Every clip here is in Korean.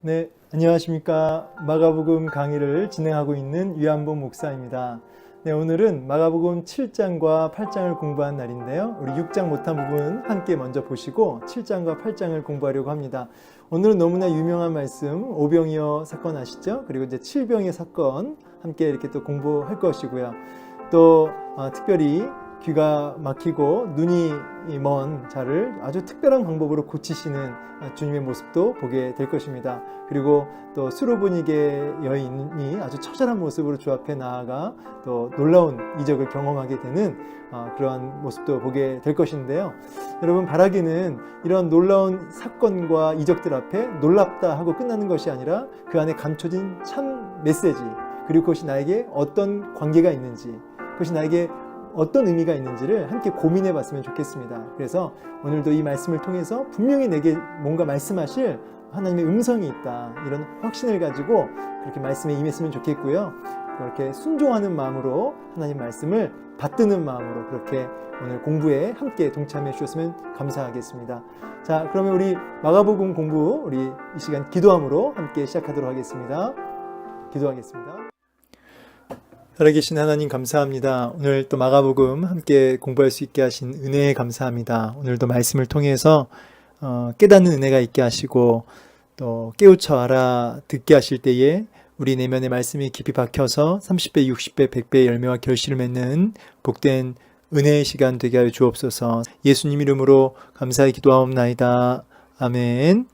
네, 안녕하십니까. 마가복음 강의를 진행하고 있는 유한봉 목사입니다. 네, 오늘은 마가복음 7장과 8장을 공부한 날인데요. 우리 6장 못한 부분 함께 먼저 보시고 7장과 8장을 공부하려고 합니다. 오늘은 너무나 유명한 말씀, 오병이어 사건 아시죠? 그리고 이제 칠병의 사건 함께 이렇게 또 공부할 것이고요. 또 특별히 귀가 막히고 눈이 먼 자를 아주 특별한 방법으로 고치시는 주님의 모습도 보게 될 것입니다. 그리고 또 수로보니게 여인이 아주 처절한 모습으로 주 앞에 나아가 또 놀라운 이적을 경험하게 되는 그러한 모습도 보게 될 것인데요. 여러분, 바라기는 이런 놀라운 사건과 이적들 앞에 놀랍다 하고 끝나는 것이 아니라 그 안에 감춰진 참 메시지, 그리고 그것이 나에게 어떤 관계가 있는지, 그것이 나에게 어떤 의미가 있는지를 함께 고민해 봤으면 좋겠습니다. 그래서 오늘도 이 말씀을 통해서 분명히 내게 뭔가 말씀하실 하나님의 음성이 있다, 이런 확신을 가지고 그렇게 말씀에 임했으면 좋겠고요. 그렇게 순종하는 마음으로 하나님 말씀을 받드는 마음으로 그렇게 오늘 공부에 함께 동참해 주셨으면 감사하겠습니다. 자, 그러면 우리 마가복음 공부, 우리 이 시간 기도함으로 함께 시작하도록 하겠습니다. 기도하겠습니다. 살아계신 하나님 감사합니다. 오늘 또 마가복음 함께 공부할 수 있게 하신 은혜에 감사합니다. 오늘도 말씀을 통해서 깨닫는 은혜가 있게 하시고 또 깨우쳐 알아듣게 하실 때에 우리 내면의 말씀이 깊이 박혀서 30배, 60배, 100배의 열매와 결실을 맺는 복된 은혜의 시간 되게 하여 주옵소서. 예수님 이름으로 감사히 기도하옵나이다. 아멘.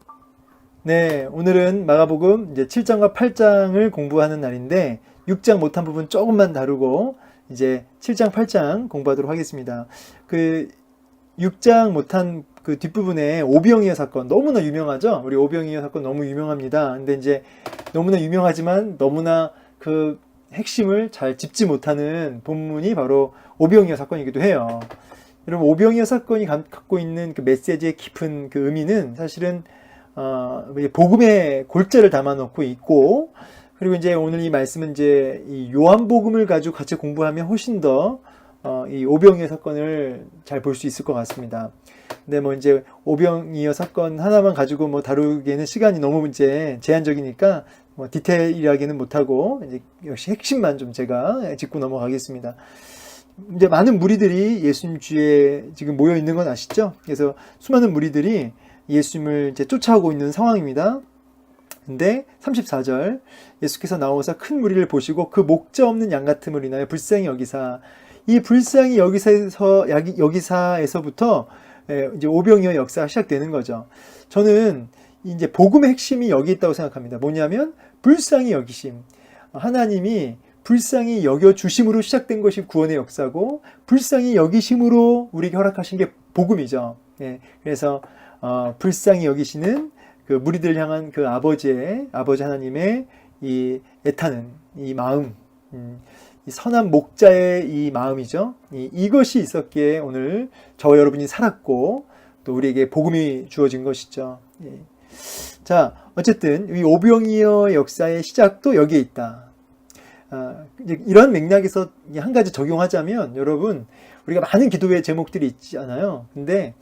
네, 오늘은 마가복음 이제 7장과 8장을 공부하는 날인데 6장 못한 부분 조금만 다루고 이제 7장, 8장 공부하도록 하겠습니다. 그 6장 못한 그 뒷부분에 오병이어 사건 너무나 유명하죠? 우리 오병이어 사건 너무 유명합니다. 근데 이제 너무나 유명하지만 너무나 그 핵심을 잘 짚지 못하는 본문이 바로 오병이어 사건이기도 해요. 여러분, 오병이어 사건이 갖고 있는 그 메시지의 깊은 그 의미는 사실은 복음의 골자를 담아놓고 있고, 그리고 이제 오늘 이 말씀은 이제 이 요한복음을 가지고 같이 공부하면 훨씬 더 이 오병이어 사건을 잘 볼 수 있을 것 같습니다. 근데 뭐 이제 오병이어 사건 하나만 가지고 뭐 다루기에는 시간이 너무 이제 제한적이니까 뭐 디테일하게는 못하고 이제 역시 핵심만 좀 제가 짚고 넘어가겠습니다. 이제 많은 무리들이 예수님 주위에 지금 모여 있는 건 아시죠? 그래서 수많은 무리들이 예수님을 이제 쫓아오고 있는 상황입니다. 근데 34절, 예수께서 나오사 큰 무리를 보시고 그 목자 없는 양 같음을 인하여 불쌍히 여기사, 이 불쌍히 여기사에서부터 이제 오병이어 역사가 시작되는 거죠. 저는 이제 복음의 핵심이 여기 있다고 생각합니다. 뭐냐면 불쌍히 여기심. 하나님이 불쌍히 여겨 주심으로 시작된 것이 구원의 역사고, 불쌍히 여기심으로 우리에게 허락하신 게 복음이죠. 그래서 불쌍히 여기시는 그 무리들 향한 그 아버지 하나님의 이 애타는 이 마음, 이 선한 목자의 이 마음이죠. 이것이 있었기에 오늘 저와 여러분이 살았고 또 우리에게 복음이 주어진 것이죠. 자, 어쨌든 이 오병이어 역사의 시작도 여기에 있다. 이제 이런 맥락에서 한 가지 적용하자면, 여러분, 우리가 많은 기도의 제목들이 있잖아요. 근데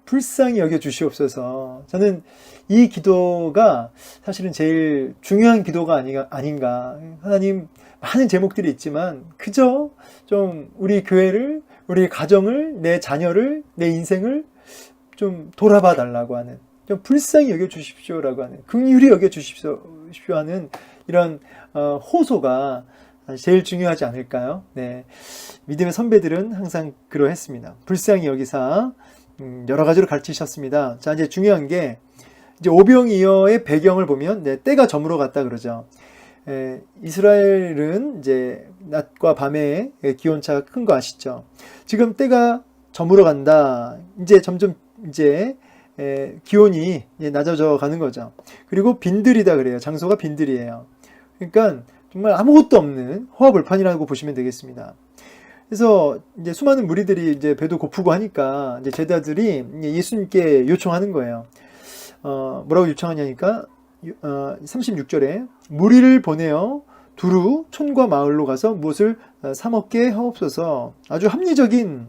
불쌍히 여겨 주시옵소서. 저는 이 기도가 사실은 제일 중요한 기도가 아닌가. 하나님, 많은 제목들이 있지만 그저 좀 우리 교회를, 우리 가정을, 내 자녀를, 내 인생을 좀 돌아봐 달라고 하는, 좀 불쌍히 여겨 주십시오라고 하는, 긍휼히 여겨 주십시오 하는 이런 호소가 제일 중요하지 않을까요? 네, 믿음의 선배들은 항상 그러했습니다. 불쌍히 여기사 여러 가지로 가르치셨습니다. 자, 이제 중요한 게 이제 오병이어의 배경을 보면 때가 저물어 갔다 그러죠. 이스라엘은 이제 낮과 밤의 기온차가 큰 거 아시죠? 지금 때가 저물어 간다. 이제 점점 이제 기온이 낮아져 가는 거죠. 그리고 빈들이다 그래요. 장소가 빈들이에요. 그러니까 정말 아무것도 없는 허허벌판이라고 보시면 되겠습니다. 그래서 이제 수많은 무리들이 이제 배도 고프고 하니까 이제 제자들이 예수님께 요청하는 거예요. 뭐라고 요청하냐니까 36절에 무리를 보내어 두루 촌과 마을로 가서 무엇을 사 먹게 하옵소서. 아주 합리적인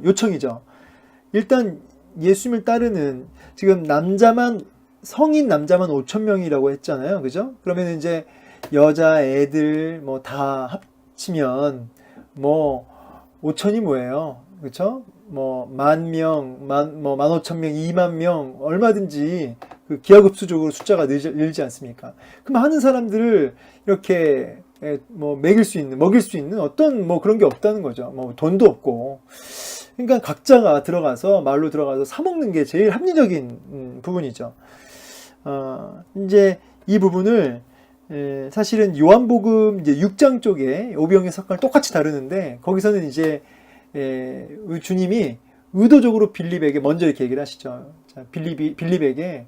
요청이죠. 일단 예수님을 따르는, 지금 남자만 성인 남자만 5천 명이라고 했잖아요. 그죠? 그러면 이제 여자 애들 뭐 다 합치면 뭐 5천이 뭐예요? 그렇죠? 뭐 10,000명, 15,000명, 20,000명 얼마든지 그 기하급수적으로 숫자가 늘지 않습니까? 그 많은 사람들을 이렇게 뭐 먹일 수 있는 어떤 뭐 그런 게 없다는 거죠. 뭐 돈도 없고. 그러니까 각자가 말로 들어가서 사 먹는 게 제일 합리적인 부분이죠. 이제 이 부분을 사실은 요한복음 이제 6장 쪽에 오병이어 사건을 똑같이 다루는데 거기서는 이제 주님이 의도적으로 빌립에게 먼저 이렇게 얘기를 하시죠. 자, 빌립에게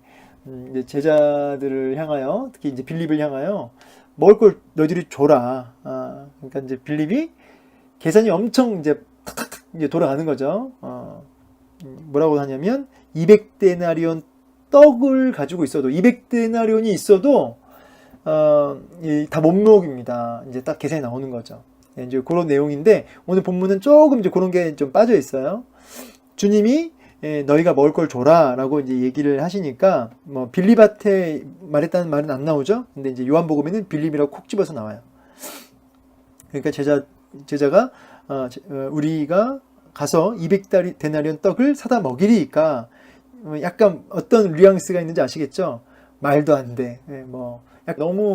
이제 제자들을 향하여 특히 이제 빌립을 향하여 먹을 걸 너희들이 줘라. 그러니까 이제 빌립이 계산이 엄청 이제 탁탁탁 이제 돌아가는 거죠. 뭐라고 하냐면 200데나리온 떡을 가지고 있어도 200데나리온이 있어도 다 못 먹입니다. 이제 딱 계산이 나오는 거죠. 이제 그런 내용인데 오늘 본문은 조금 이제 그런 게 좀 빠져 있어요. 주님이 너희가 먹을 걸 줘라라고 이제 얘기를 하시니까 뭐 빌립한테 말했다는 말은 안 나오죠. 근데 이제 요한복음에는 빌립이라고 콕 집어서 나와요. 그러니까 제자가 우리가 가서 200데나리온 떡을 사다 먹이리까 약간 어떤 뉘앙스가 있는지 아시겠죠? 말도 안 돼. 뭐 약간 너무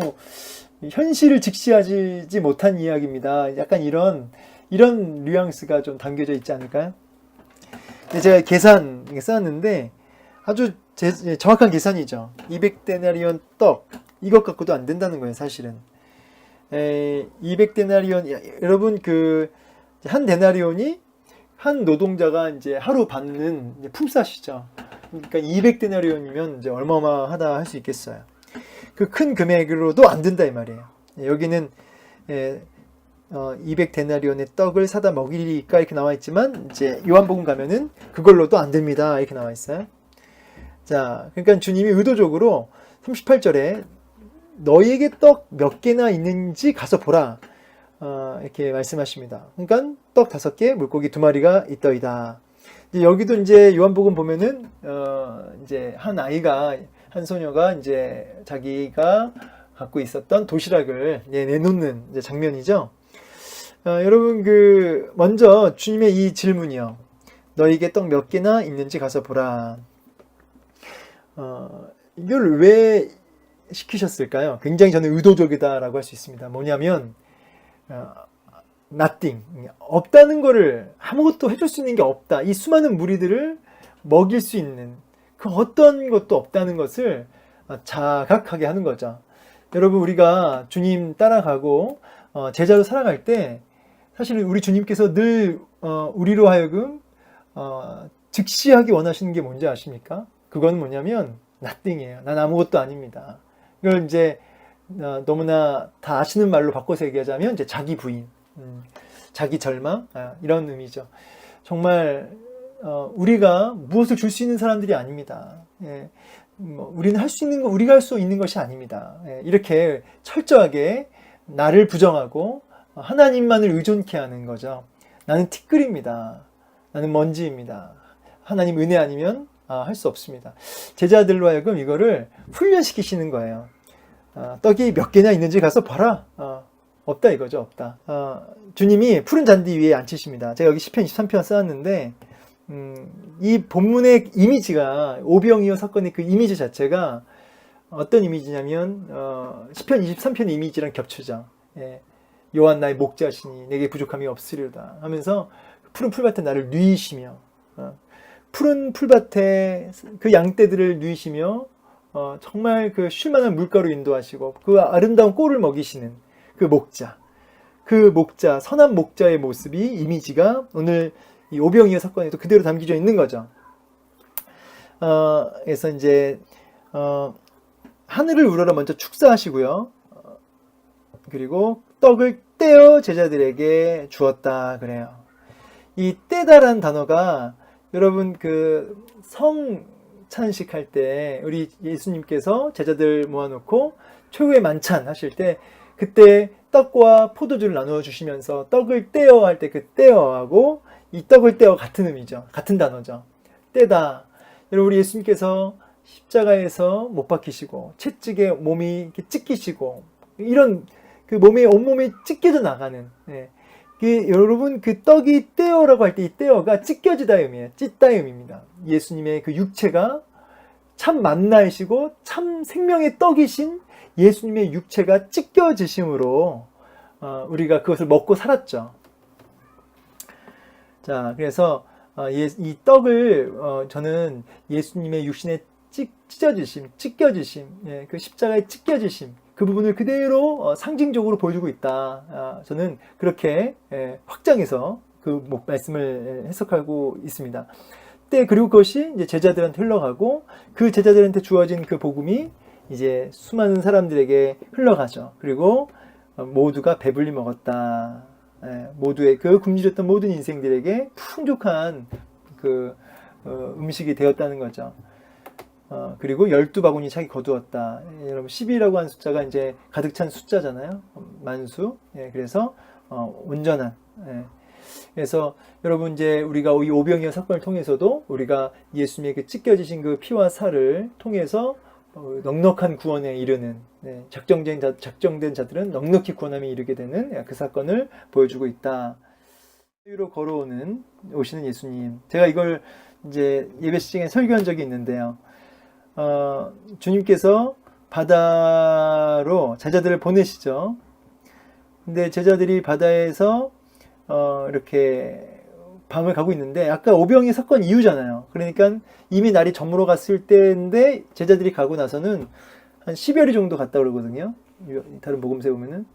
현실을 직시하지 못한 이야기입니다. 약간 이런 뉘앙스가 좀 담겨져 있지 않을까요? 제가 계산 써놨는데 아주 정확한 계산이죠. 200데나리온 떡 이것 갖고도 안 된다는 거예요, 사실은. 200데나리온 여러분 그 한 데나리온이 한 노동자가 이제 하루 받는 품삯이죠. 그러니까 200데나리온이면 이제 얼마하다 할 수 있겠어요. 그 큰 금액으로도 안 된다 이 말이에요. 여기는 200데나리온의 떡을 사다 먹이리까 이렇게 나와 있지만 이제 요한복음 가면은 그걸로도 안 됩니다 이렇게 나와 있어요. 자, 그러니까 주님이 의도적으로 38절에 너희에게 떡 몇 개나 있는지 가서 보라 이렇게 말씀하십니다. 그러니까 떡 5개, 물고기 2마리가 있더이다. 이제 여기도 이제 요한복음 보면은 이제 한 소녀가 이제 자기가 갖고 있었던 도시락을 내놓는 이제 장면이죠. 여러분 먼저 주님의 이 질문이요. 너에게 떡 몇 개나 있는지 가서 보라. 이걸 왜 시키셨을까요? 굉장히 저는 의도적이다라고 할 수 있습니다. 뭐냐면 nothing, 없다는 거를 아무것도 해줄 수 있는 게 없다. 이 수많은 무리들을 먹일 수 있는 그 어떤 것도 없다는 것을 자각하게 하는 거죠. 여러분 우리가 주님 따라가고 제자로 살아갈 때 사실 우리 주님께서 늘 우리로 하여금 즉시하기 원하시는 게 뭔지 아십니까? 그건 뭐냐면 nothing이에요. 난 아무것도 아닙니다. 이걸 이제 너무나 다 아시는 말로 바꿔서 얘기하자면 이제 자기 부인, 자기 절망 이런 의미죠. 정말 우리가 무엇을 줄 수 있는 사람들이 아닙니다. 우리는 할 수 있는 거 우리가 할 수 있는 것이 아닙니다. 이렇게 철저하게 나를 부정하고 하나님만을 의존케 하는 거죠. 나는 티끌입니다. 나는 먼지입니다. 하나님 은혜 아니면 할 수 없습니다. 제자들로 하여금 이거를 훈련시키시는 거예요. 떡이 몇 개나 있는지 가서 봐라. 없다 이거죠. 없다. 주님이 푸른 잔디 위에 앉히십니다. 제가 여기 시편 23편 써놨는데 이 본문의 이미지가 오병이어 사건의 그 이미지 자체가 어떤 이미지냐면 시편 23편의 이미지랑 겹치죠. 여호와 나의 목자시니 내게 부족함이 없으리로다 하면서 푸른 풀밭에 나를 누이시며 푸른 풀밭에 그 양떼들을 누이시며 정말 그 쉴만한 물가로 인도하시고 그 아름다운 꼴을 먹이시는 그 목자 선한 목자의 모습이 이미지가 오늘 이 오병이어 사건에도 그대로 담겨져 있는 거죠. 그래서 이제 하늘을 우러러 먼저 축사하시고요. 그리고 떡을 떼어 제자들에게 주었다 그래요. 이 떼다라는 단어가 여러분 그 성찬식 할 때 우리 예수님께서 제자들 모아놓고 최후의 만찬 하실 때 그때 떡과 포도주를 나누어 주시면서 떡을 떼어 할 때 그 떼어하고 이 떡을 떼어 같은 의미죠. 같은 단어죠. 떼다. 여러분 우리 예수님께서 십자가에서 못 박히시고 채찍에 몸이 이렇게 찢기시고 이런 그 몸에 온몸이 찢겨져 나가는 여러분 그 떡이 떼어라고 할 때 이 떼어가 찢겨지다 의미예요. 찢다 의미입니다. 예수님의 그 육체가 참 만나이시고 참 생명의 떡이신 예수님의 육체가 찢겨지심으로 우리가 그것을 먹고 살았죠. 자, 그래서 이 떡을 저는 예수님의 육신의 찢겨지심, 그 십자가의 찢겨지심 그 부분을 그대로 상징적으로 보여주고 있다. 저는 그렇게 확장해서 그 말씀을 해석하고 있습니다. 그리고 그것이 이제 제자들한테 흘러가고 그 제자들한테 주어진 그 복음이 이제 수많은 사람들에게 흘러가죠. 그리고 모두가 배불리 먹었다. 모두의 그 굶주렸던 모든 인생들에게 풍족한 그 음식이 되었다는 거죠. 그리고 12바구니 차기 거두었다. 여러분 10이라고 하는 숫자가 이제 가득 찬 숫자잖아요. 만수. 그래서 온전한. 그래서 여러분 이제 우리가 이 오병이어 사건을 통해서도 우리가 예수님의 그 찢겨지신 그 피와 살을 통해서 넉넉한 구원에 이르는 작정된 자들은 넉넉히 구원함에 이르게 되는 그 사건을 보여주고 있다. 위로 오시는 예수님. 제가 이걸 이제 예배 시간에 설교한 적이 있는데요. 주님께서 바다로 제자들을 보내시죠. 근데 제자들이 바다에서 이렇게 밤을 가고 있는데 아까 오병이 사건 이후잖아요. 그러니까 이미 날이 저물어 갔을 때인데 제자들이 가고 나서는 한 10여리 정도 갔다 그러거든요. 다른 복음서에 보면은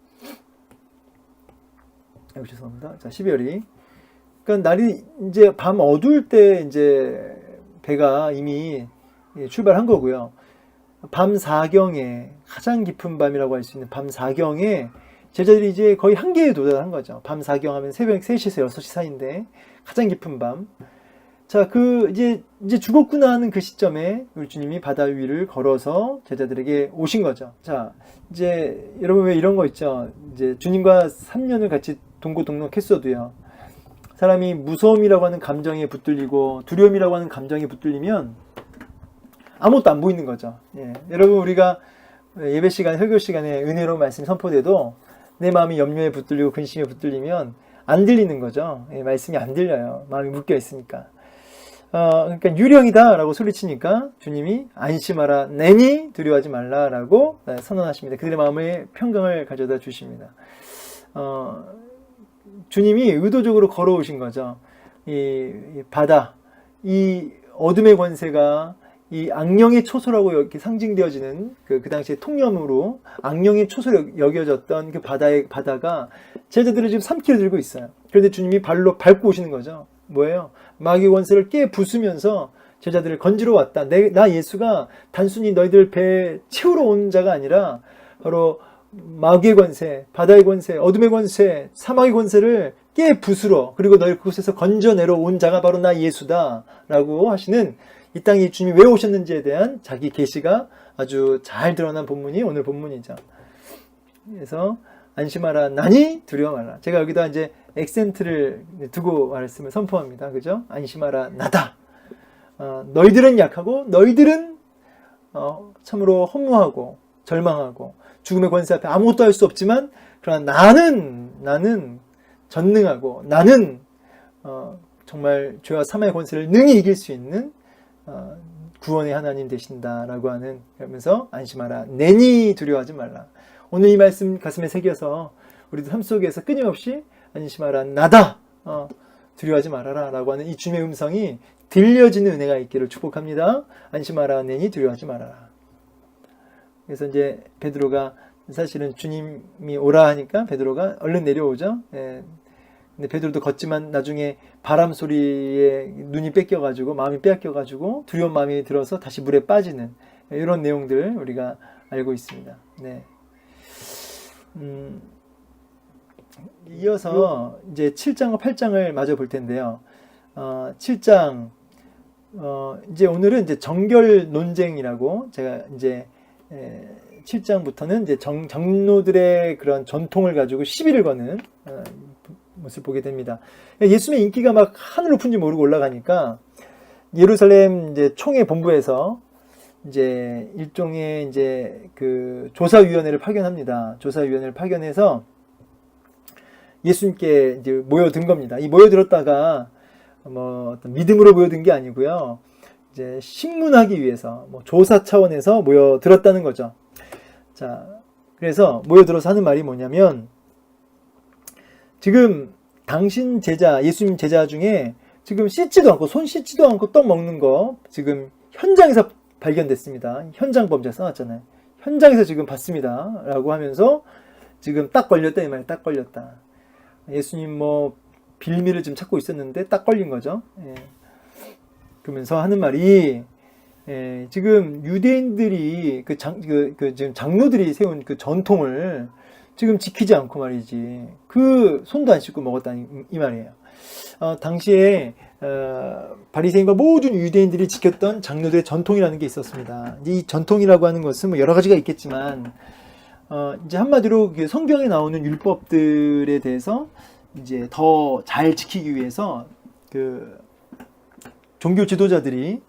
죄송합니다. 자, 10여리. 그러니까 날이 이제 밤 어두울 때 이제 배가 이미 출발한 거고요. 밤 4경에 가장 깊은 밤이라고 할 수 있는 밤 4경에 제자들이 이제 거의 한계에 도달한 거죠. 밤 4경 하면 새벽 3시에서 6시 사이인데 가장 깊은 밤. 자, 이제 죽었구나 하는 그 시점에 우리 주님이 바다 위를 걸어서 제자들에게 오신 거죠. 자, 이제 여러분 왜 이런 거 있죠? 이제 주님과 3년을 같이 동고동락했어도요. 사람이 무서움이라고 하는 감정에 붙들리고 두려움이라고 하는 감정에 붙들리면 아무것도 안 보이는 거죠. 여러분 우리가 예배 시간, 설교 시간에 은혜로운 말씀이 선포돼도 내 마음이 염려에 붙들리고 근심에 붙들리면 안 들리는 거죠. 말씀이 안 들려요. 마음이 묶여 있으니까. 그러니까 유령이다 라고 소리치니까 주님이 안심하라 내니 두려워하지 말라 라고 선언하십니다. 그들의 마음에 평강을 가져다 주십니다. 주님이 의도적으로 걸어오신 거죠. 이 바다, 이 어둠의 권세가 이 악령의 초소라고 이렇게 상징되어지는 그 당시에 통념으로 악령의 초소로 여겨졌던 그 바다가 제자들을 지금 3km 들고 있어요. 그런데 주님이 발로 밟고 오시는 거죠. 뭐예요? 마귀의 권세를 깨 부수면서 제자들을 건지러 왔다. 나 예수가 단순히 너희들 배 채우러 온 자가 아니라 바로 마귀의 권세, 바다의 권세, 어둠의 권세, 사망의 권세를 깨 부수러 그리고 너희 그곳에서 건져내러 온 자가 바로 나 예수다 라고 하시는 이 땅에 주님이 왜 오셨는지에 대한 자기 계시가 아주 잘 드러난 본문이 오늘 본문이죠. 그래서 안심하라 나니 두려워 말라. 제가 여기다 이제 액센트를 두고 말씀을 선포합니다. 그죠? 안심하라 나다. 너희들은 약하고 너희들은 참으로 허무하고 절망하고 죽음의 권세 앞에 아무것도 할 수 없지만 그러나 나는 전능하고 나는 정말 죄와 사망의 권세를 능히 이길 수 있는 구원의 하나님 되신다라고 하는 그러면서 안심하라 내니 두려워하지 말라. 오늘 이 말씀 가슴에 새겨서 우리도 삶 속에서 끊임없이 안심하라 나다 두려워하지 말아라 라고 하는 이 주님의 음성이 들려지는 은혜가 있기를 축복합니다. 안심하라 내니 두려워하지 말아라. 그래서 이제 베드로가 사실은 주님이 오라 하니까 베드로가 얼른 내려오죠. 근데 베드로도 걷지만 나중에 바람 소리에 눈이 뺏겨가지고 마음이 빼앗겨가지고 두려운 마음이 들어서 다시 물에 빠지는 이런 내용들 우리가 알고 있습니다. 네. 이어서 이제 7장과 8장을 마저 볼 텐데요. 7장 이제 오늘은 이제 정결 논쟁이라고 제가 이제 7장부터는 이제 장로들의 그런 전통을 가지고 시비를 거는 모습을 보게 됩니다. 예수님의 인기가 막 하늘 높은지 모르고 올라가니까 예루살렘 이제 총회 본부에서 이제 일종의 이제 그 조사위원회를 파견합니다. 조사위원회를 파견해서 예수님께 이제 모여든 겁니다. 이 모여들었다가 뭐 어떤 믿음으로 모여든 게 아니고요. 이제 신문하기 위해서 뭐 조사 차원에서 모여들었다는 거죠. 자, 그래서 모여들어서 하는 말이 뭐냐면, 지금 당신 제자, 예수님 제자 중에 지금 씻지도 않고 손 씻지도 않고 떡 먹는 거 지금 현장에서 발견됐습니다. 현장 범죄 써놨잖아요. 현장에서 지금 봤습니다. 라고 하면서 지금 딱 걸렸다 이 말이에요. 딱 걸렸다. 예수님 뭐 빌미를 지금 찾고 있었는데 딱 걸린 거죠. 예. 그러면서 하는 말이, 예, 지금 유대인들이 지금 장로들이 세운 그 전통을 지금 지키지 않고 말이지, 그 손도 안 씻고 먹었다니 이 말이에요. 당시에 바리새인과 모든 유대인들이 지켰던 장로들의 전통이라는 게 있었습니다. 이 전통이라고 하는 것은 뭐 여러 가지가 있겠지만, 이제 한마디로 성경에 나오는 율법들에 대해서 이제 더 잘 지키기 위해서 그 종교 지도자들이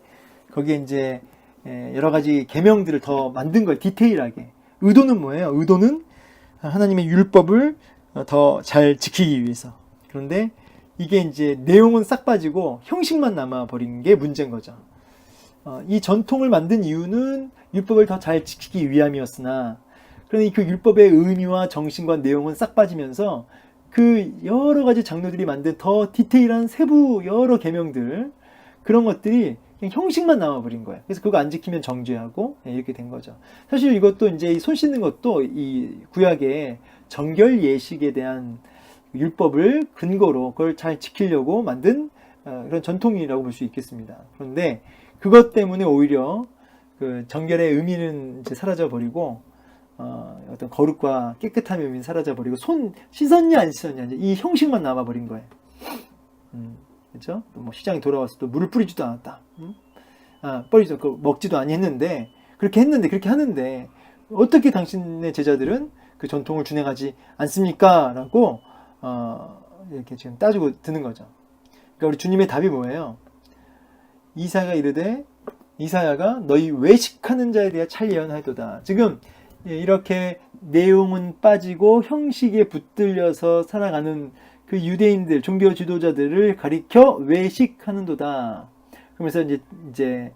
거기에 이제 여러 가지 계명들을 더 만든 거예요. 디테일하게. 의도는 뭐예요? 의도는 하나님의 율법을 더 잘 지키기 위해서. 그런데 이게 이제 내용은 싹 빠지고 형식만 남아버린 게 문제인 거죠. 이 전통을 만든 이유는 율법을 더 잘 지키기 위함이었으나, 그러니 그 율법의 의미와 정신과 내용은 싹 빠지면서 그 여러 가지 장로들이 만든 더 디테일한 세부 여러 계명들, 그런 것들이 그냥 형식만 남아버린 거예요. 그래서 그거 안 지키면 정죄하고 이렇게 된 거죠. 사실 이것도 이제 손 씻는 것도 이 구약의 정결 예식에 대한 율법을 근거로 그걸 잘 지키려고 만든 그런 전통이라고 볼 수 있겠습니다. 그런데 그것 때문에 오히려 그 정결의 의미는 이제 사라져 버리고, 어떤 거룩과 깨끗함의 의미는 사라져 버리고, 손 씻었냐 안 씻었냐 이 형식만 남아 버린 거예요. 그렇죠? 뭐 시장에 돌아와서 또 물을 뿌리지도 않았다. 뿌리지도 않고 먹지도 아니했는데, 그렇게 하는데 어떻게 당신의 제자들은 그 전통을 준행하지 않습니까? 라고 이렇게 지금 따지고 드는 거죠. 그러니까 우리 주님의 답이 뭐예요? 이사야가 이르되, 이사야가 너희 외식하는 자에 대해 잘 예언하도다. 지금 이렇게 내용은 빠지고 형식에 붙들려서 살아가는 그 유대인들, 종교 지도자들을 가리켜 외식하는도다. 그러면서 이제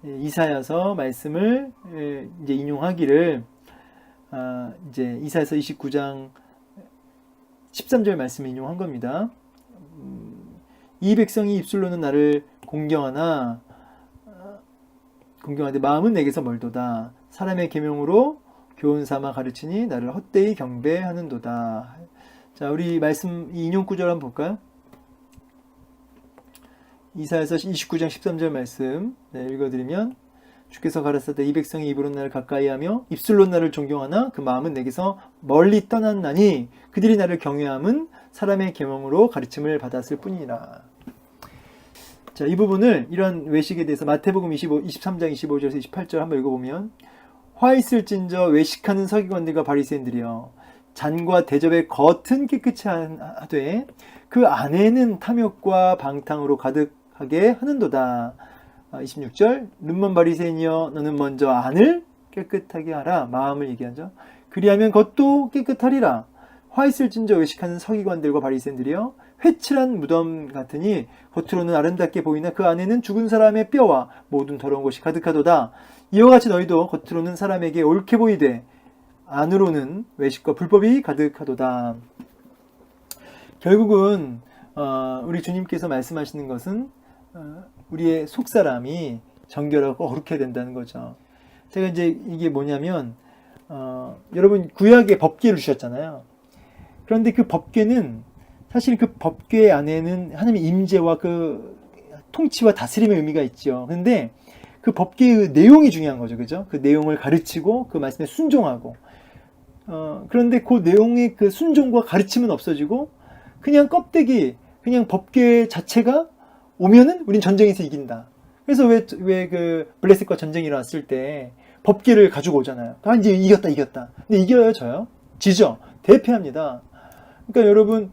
이사야서 말씀을 이제 인용하기를, 이제 이사야서 29장 13절 말씀을 인용한 겁니다. 이 백성이 입술로는 나를 공경하나 공경하되 마음은 내게서 멀도다. 사람의 계명으로 교훈 삼아 가르치니 나를 헛되이 경배하는도다. 자, 우리 말씀 인용 구절 한번 볼까요? 이사야서 29장 13절 말씀 읽어드리면, 주께서 가라사대 이 백성이 입으로 나를 가까이하며 입술로 나를 존경하나 그 마음은 내게서 멀리 떠났나니 그들이 나를 경외함은 사람의 계명으로 가르침을 받았을 뿐이라. 자, 이 부분을, 이런 외식에 대해서 마태복음 23장 25절에서 28절 한번 읽어보면, 화 있을진저 외식하는 서기관들과 바리새인들이여, 잔과 대접의 겉은 깨끗이 하되 그 안에는 탐욕과 방탕으로 가득하게 하는도다. 26절, 눈먼 바리새인이여 너는 먼저 안을 깨끗하게 하라. 마음을 얘기하죠. 그리하면 겉도 깨끗하리라. 화 있을진저 외식하는 서기관들과 바리새인들이여, 회칠한 무덤 같으니 겉으로는 아름답게 보이나 그 안에는 죽은 사람의 뼈와 모든 더러운 것이 가득하도다. 이와 같이 너희도 겉으로는 사람에게 옳게 보이되 안으로는 외식과 불법이 가득하도다. 결국은 우리 주님께서 말씀하시는 것은 우리의 속사람이 정결하고 거룩해야 된다는 거죠. 제가 이제 이게 뭐냐면, 여러분 구약의 법궤를 주셨잖아요. 그런데 그 법궤는 사실 그 법궤 안에는 하나님의 임재와 그 통치와 다스림의 의미가 있죠. 그런데 그 법궤의 내용이 중요한 거죠. 그죠? 그 내용을 가르치고 그 말씀에 순종하고, 그런데 그 내용의 그 순종과 가르침은 없어지고 그냥 껍데기, 그냥 법궤 자체가 오면은 우린 전쟁에서 이긴다. 그래서 왜 그 블레셋과 전쟁이 일어났을 때 법궤를 가지고 오잖아요. 이제 이겼다. 근데 이겨요, 져요? 지죠? 대패합니다. 그러니까 여러분,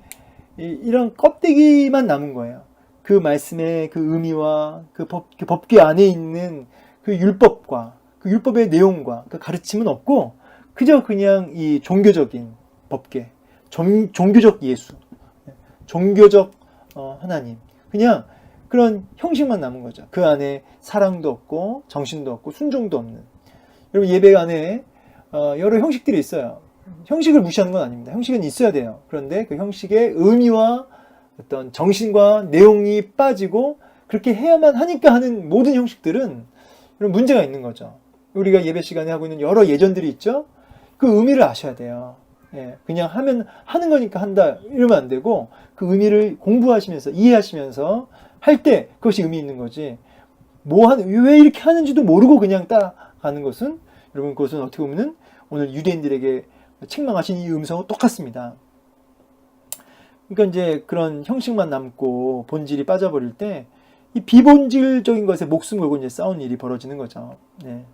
이런 껍데기만 남은 거예요. 그 말씀의 그 의미와 그 법궤 안에 있는 그 율법과 그 율법의 내용과 그 가르침은 없고 그저 그냥 이 종교적인 법계, 종교적 예수, 종교적 하나님, 그냥 그런 형식만 남은 거죠. 그 안에 사랑도 없고 정신도 없고 순종도 없는. 여러분 예배 안에 여러 형식들이 있어요. 형식을 무시하는 건 아닙니다. 형식은 있어야 돼요. 그런데 그 형식의 의미와 어떤 정신과 내용이 빠지고 그렇게 해야만 하니까 하는 모든 형식들은 이런 문제가 있는 거죠. 우리가 예배 시간에 하고 있는 여러 예전들이 있죠. 그 의미를 아셔야 돼요. 예, 그냥 하는 거니까 한다 이러면 안 되고 그 의미를 공부하시면서 이해하시면서 할 때 그것이 의미 있는 거지. 왜 이렇게 하는지도 모르고 그냥 따가는 것은 여러분 그것은 어떻게 보면은 오늘 유대인들에게 책망하신 이 음성은 똑같습니다. 그러니까 이제 그런 형식만 남고 본질이 빠져버릴 때 이 비본질적인 것에 목숨 걸고 이제 싸우는 일이 벌어지는 거죠. 네.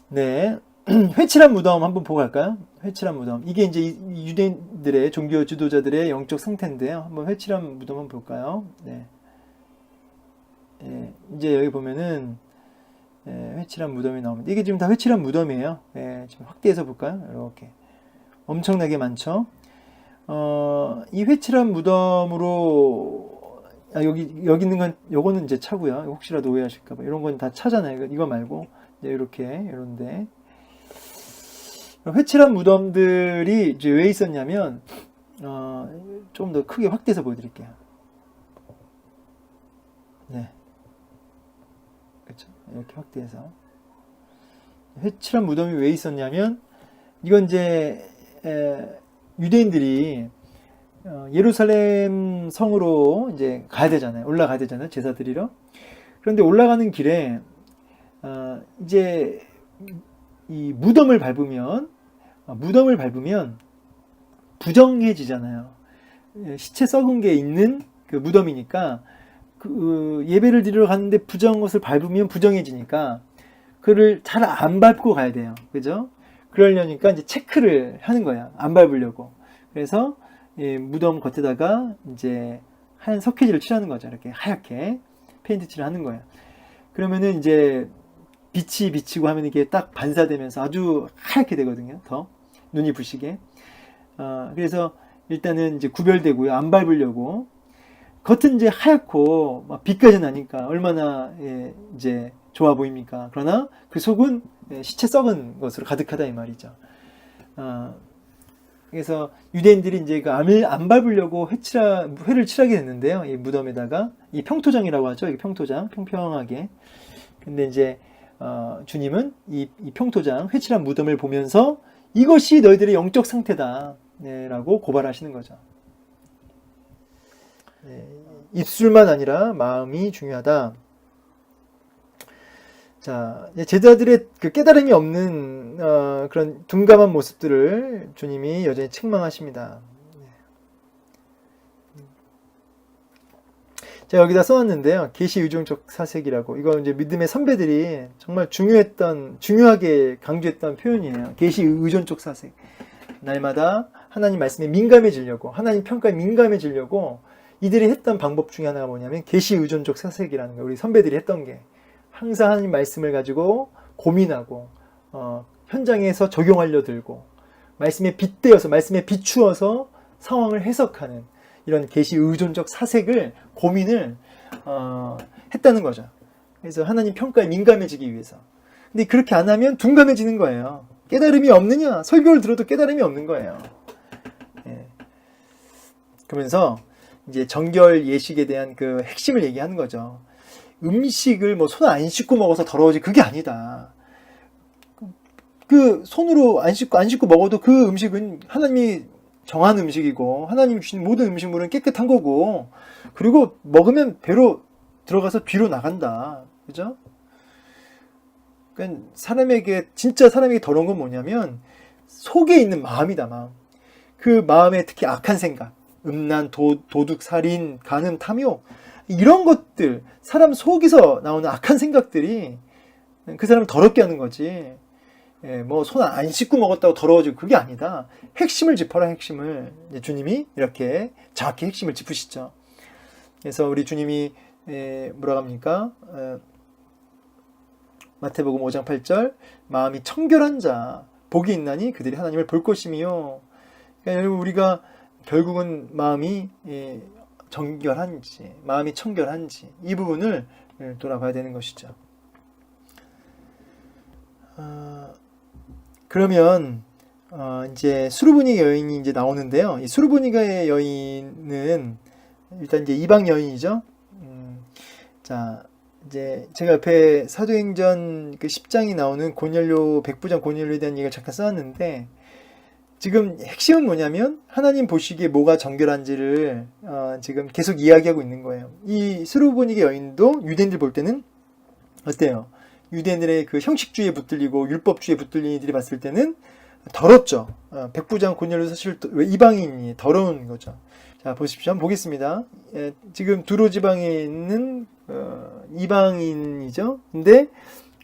네. 회칠한 무덤 한번 보고 갈까요? 회칠한 무덤. 이게 이제 유대인들의 종교 지도자들의 영적 상태인데요. 한번 회칠한 무덤 한번 볼까요? 네. 네. 이제 여기 보면은 회칠한 무덤이 나옵니다. 이게 지금 다 회칠한 무덤이에요. 네. 지금 확대해서 볼까요? 이렇게 엄청나게 많죠. 이 회칠한 무덤으로 여기 있는 건 요거는 이제 차고요. 혹시라도 오해하실까봐 이런 건 다 차잖아요. 이거 말고 이제 이렇게 이런데 회칠한 무덤들이 이제 왜 있었냐면 좀 더 크게 확대해서 보여드릴게요. 네, 그렇죠. 이렇게 확대해서 회칠한 무덤이 왜 있었냐면 이건 이제 유대인들이 예루살렘 성으로 이제 가야 되잖아요. 올라가야 되잖아요. 제사 드리러. 그런데 올라가는 길에 이제 이 무덤을 밟으면 부정해지잖아요. 시체 썩은 게 있는 그 무덤이니까 그 예배를 드리러 갔는데 부정한 것을 밟으면 부정해지니까 그를 잘 안 밟고 가야 돼요. 그죠? 그러려니까 이제 체크를 하는 거야. 안 밟으려고. 그래서 무덤 겉에다가 이제 하얀 석회질을 칠하는 거죠. 이렇게 하얗게 페인트 칠을 하는 거예요. 그러면은 이제 빛이 비치고 하면 이게 딱 반사되면서 아주 하얗게 되거든요. 더 눈이 부시게. 그래서 일단은 이제 구별되고요. 안 밟으려고. 겉은 이제 하얗고 막 빛까지 나니까 얼마나 이제 좋아 보입니까? 그러나 그 속은 시체 썩은 것으로 가득하다 이 말이죠. 그래서 유대인들이 이제 그 암을 안 밟으려고 회를 칠하게 됐는데요. 이 무덤에다가 이 평토장이라고 하죠. 이 평토장 평평하게. 근데 이제 주님은 이 평토장 회칠한 무덤을 보면서 이것이 너희들의 영적 상태다 라고 고발하시는 거죠. 네, 입술만 아니라 마음이 중요하다. 자, 제자들의 그 깨달음이 없는 그런 둔감한 모습들을 주님이 여전히 책망하십니다. 제가 여기다 써놨는데요. 계시 의존적 사색이라고. 이거 이제 믿음의 선배들이 정말 중요하게 강조했던 표현이에요. 계시 의존적 사색. 날마다 하나님 말씀에 민감해지려고, 하나님 평가에 민감해지려고 이들이 했던 방법 중에 하나가 뭐냐면 계시 의존적 사색이라는 거예요. 우리 선배들이 했던 게. 항상 하나님 말씀을 가지고 고민하고 현장에서 적용하려 들고 말씀에 빗대어서 말씀에 비추어서 상황을 해석하는 이런 계시 의존적 사색을 고민을 했다는 거죠. 그래서 하나님 평가에 민감해지기 위해서. 근데 그렇게 안 하면 둔감해지는 거예요. 깨달음이 없느냐? 설교를 들어도 깨달음이 없는 거예요. 예. 그러면서 이제 정결 예식에 대한 그 핵심을 얘기하는 거죠. 음식을 뭐 손 안 씻고 먹어서 더러워지 그게 아니다. 그 손으로 안 씻고 먹어도 그 음식은 하나님이 정한 음식이고 하나님이 주신 모든 음식물은 깨끗한 거고 그리고 먹으면 배로 들어가서 뒤로 나간다. 그죠? 그러니까 진짜 사람에게 더러운 건 뭐냐면 속에 있는 마음이다. 마음. 그 마음에 특히 악한 생각, 음란, 도둑, 살인, 간음, 탐욕 이런 것들, 사람 속에서 나오는 악한 생각들이 그 사람을 더럽게 하는 거지. 뭐 손 안 씻고 먹었다고 더러워지고 그게 아니다. 핵심을 짚어라, 핵심을. 주님이 이렇게 정확히 핵심을 짚으시죠. 그래서 우리 주님이 뭐라고 합니까? 마태복음 5장 8절 마음이 청결한 자 복이 있나니 그들이 하나님을 볼 것이며. 그러니까 여러분 우리가 결국은 마음이 정결한지 마음이 청결한지 이 부분을 돌아봐야 되는 것이죠. 그러면 이제 수르보니가 여인이 이제 나오는데요. 이 수르보니가의 여인은 일단 이제 이방 여인이죠. 자, 이제 제가 옆에 사도행전 그 10장이 나오는 고넬료 백부장 고넬료에 대한 얘기를 잠깐 써놨는데, 지금 핵심은 뭐냐면 하나님 보시기에 뭐가 정결한지를 지금 계속 이야기하고 있는 거예요. 이 수르보니가 여인도 유대인들 볼 때는 어때요? 유대인들의 그 형식주의에 붙들리고 율법주의에 붙들린 이들이 봤을 때는 더럽죠. 백부장 고넬료 사실 이방인이 더러운 거죠. 자, 보십시오. 한번 보겠습니다. 지금 두로 지방에 있는 이방인이죠. 근데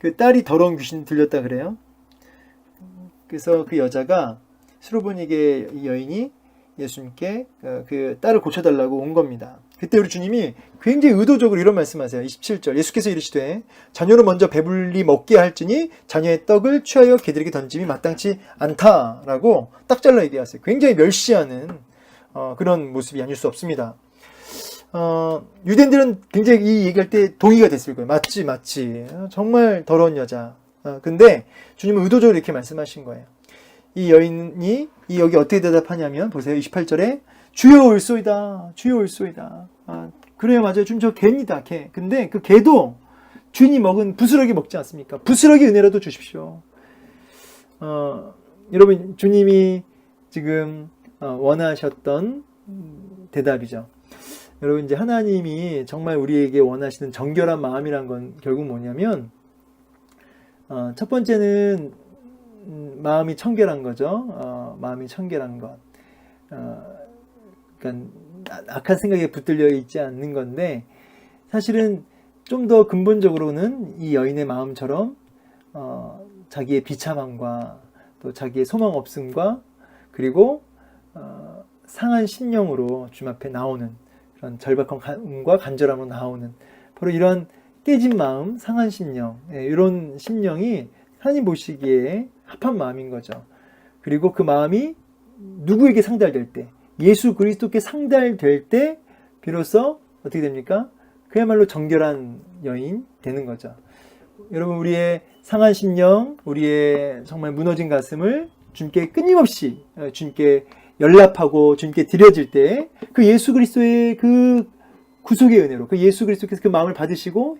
그 딸이 더러운 귀신 들렸다 그래요. 그래서 그 여자가 수르보니게 여인이 예수님께 그 딸을 고쳐달라고 온 겁니다. 그때 우리 주님이 굉장히 의도적으로 이런 말씀하세요. 27절 예수께서 이르시되 자녀를 먼저 배불리 먹게 할지니 자녀의 떡을 취하여 개들에게 던짐이 마땅치 않다라고 딱 잘라 얘기하세요. 굉장히 멸시하는 그런 모습이 아닐 수 없습니다. 유대인들은 굉장히 이 얘기할 때 동의가 됐을 거예요. 맞지 정말 더러운 여자. 근데 주님은 의도적으로 이렇게 말씀하신 거예요. 이 여인이 여기 어떻게 대답하냐면 보세요. 28절에 주여 올소이다. 주여 올소이다. 그래요, 맞아요. 주님 저 개입니다. 개. 근데 그 개도 주인이 먹은 부스러기 먹지 않습니까? 부스러기 은혜라도 주십시오. 여러분 주님이 지금 원하셨던 대답이죠. 여러분 이제 하나님이 정말 우리에게 원하시는 정결한 마음이란 건 결국 뭐냐면 첫 번째는 마음이 청결한 거죠. 마음이 청결한 것. 그러니까 악한 생각에 붙들려 있지 않는 건데, 사실은 좀 더 근본적으로는 이 여인의 마음처럼 자기의 비참함과 또 자기의 소망 없음과 그리고 상한 심령으로 주님 앞에 나오는 그런 절박함과 간절함으로 나오는 바로 이런 깨진 마음, 상한 심령, 이런 심령이 하나님 보시기에 합한 마음인 거죠. 그리고 그 마음이 누구에게 상달될 때, 예수 그리스도께 상달될 때 비로소 어떻게 됩니까? 그야말로 정결한 여인 되는 거죠. 여러분 우리의 상한 심령, 우리의 정말 무너진 가슴을 주님께 끊임없이 주님께 연락하고 주님께 드려질 때 그 예수 그리스도의 그 구속의 은혜로 그 예수 그리스도께서 그 마음을 받으시고